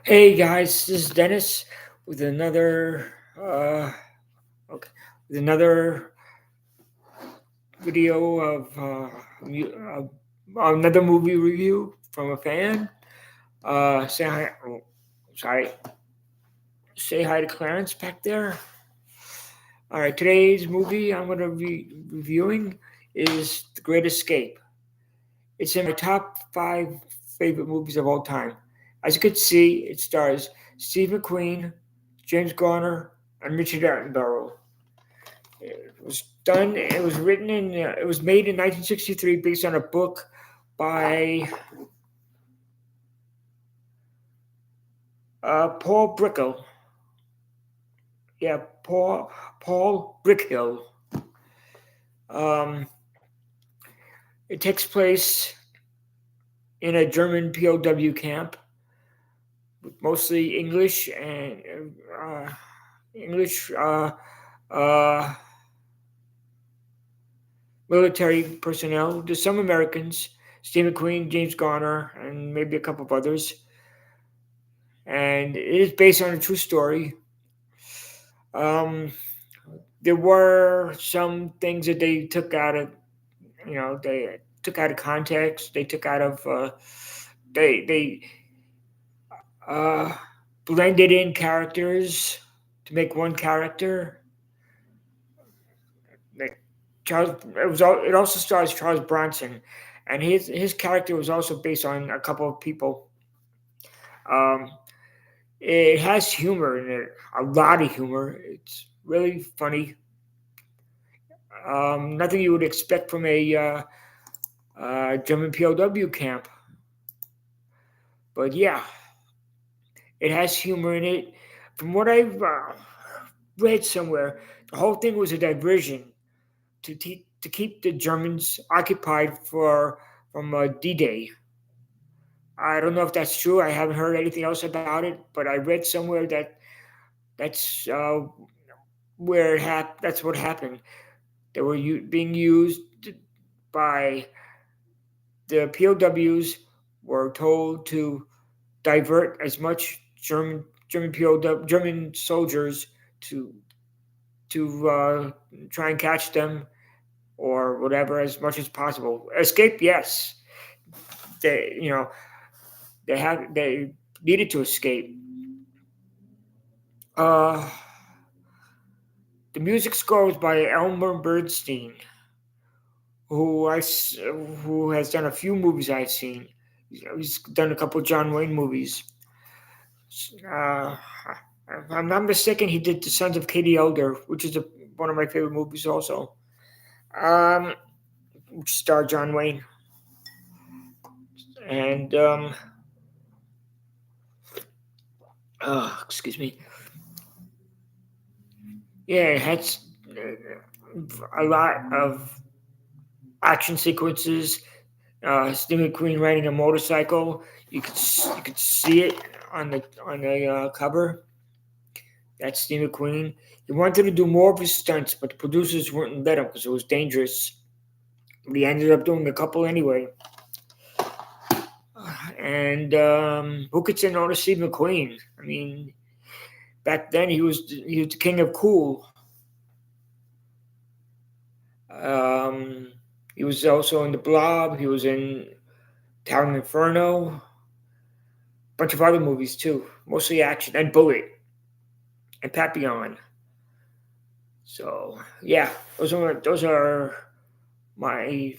Hey guys, this is Dennis with okay, with another video of another movie review from a fan. Say hi. Oh, sorry. Say hi to Clarence back there. All right, today's movie I'm going to be reviewing is The Great Escape. It's in my top five favorite movies of all time. As you can see, it stars Steve McQueen, James Garner, and Richard Attenborough. It was written it was made in 1963 based on a book by Paul Brickell. Yeah, Paul Brickhill. Um, it takes place in a German POW camp, with mostly uh, English uh, military personnel. There's some Americans, Steve McQueen, James Garner, and maybe a couple of others. And it is based on a true story. Um, there were some things that they took out of, they took out of context. They took out of, they uh, blended in characters to make one character. Like it also stars Charles Bronson, and his character was also based on a couple of people. Um, it has humor in it, a lot of humor. It's really funny. Nothing you would expect from a German POW camp. But yeah, it has humor in it. From what I've read somewhere, the whole thing was a diversion to keep the Germans occupied from D-Day. I don't know if that's true. I haven't heard anything else about it, but I read somewhere that that's that's what happened. They were being used by the POWs were told to divert as much German soldiers to to try and catch them or whatever as much as possible. Escape, yes, they they needed to escape. Uh, the music score was by Elmer Bernstein, who who has done a few movies I've seen. He's done a couple of John Wayne movies. Uh, if I'm not mistaken, he did The Sons of Katie Elder, which is one of my favorite movies also. Um, which starred John Wayne. And, excuse me. Yeah, it had a lot of action sequences. Steve McQueen riding a motorcycle. You could see it on the cover. That's Steve McQueen. He wanted to do more of his stunts, but the producers wouldn't let him because it was dangerous. But he ended up doing a couple anyway. And who could say no to Steve McQueen? I mean, back then he was the king of cool. Um, he was also in The Blob. He was in Town Inferno. A bunch of other movies too, mostly action and Bullet and Papillon. So yeah, those are my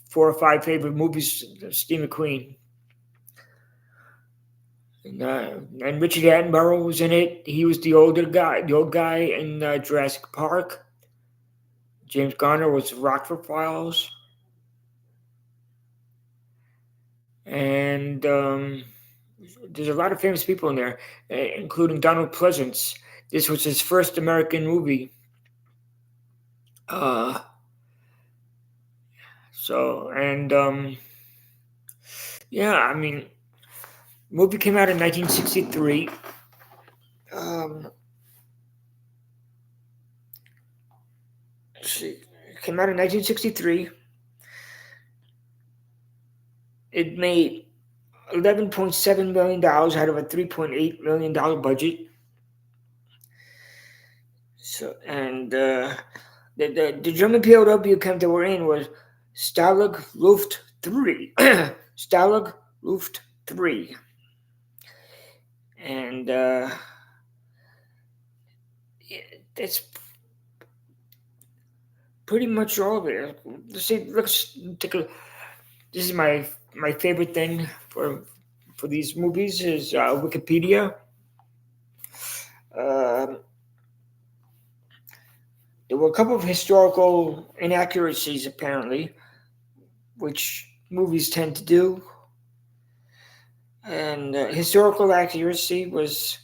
four or five favorite movies. Steve McQueen. And, uh, and Richard Attenborough was in it. He was the old guy in Jurassic Park. James Garner was Rockford Files, and there's a lot of famous people in there, including Donald Pleasance. This was his first American movie. Uh, and yeah, I mean, movie came out in 1963. Um, let's see, it came out in 1963. It made $11.7 million out of a $3.8 million budget. So, and the German POW camp that we're in was Stalag Luft 3. Stalag Luft 3. And that's pretty much all of it. Let's take a. This is my favorite thing for these movies is Wikipedia. There were a couple of historical inaccuracies apparently, which movies tend to do. And historical accuracy was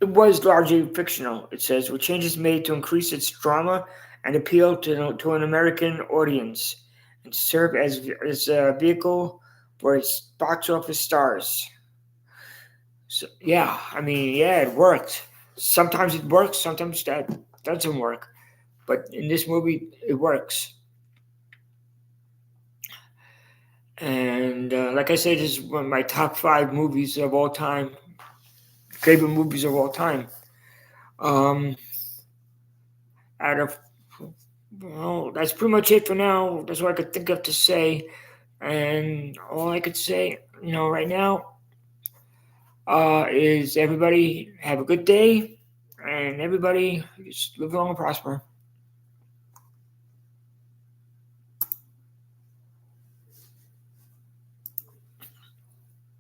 largely fictional. It says, with changes made to increase its drama and appeal to an American audience, and serve as a vehicle for its box office stars. So, yeah, I mean, yeah, it worked. Sometimes it works, sometimes that doesn't work. But in this movie, it works. And like I said, this is one of my top 5 movies of all time. Favorite movies of all time. Out of, well, that's pretty much it for now. That's what I could think of to say. And all I could say, right now, is everybody have a good day, and everybody just live long and prosper.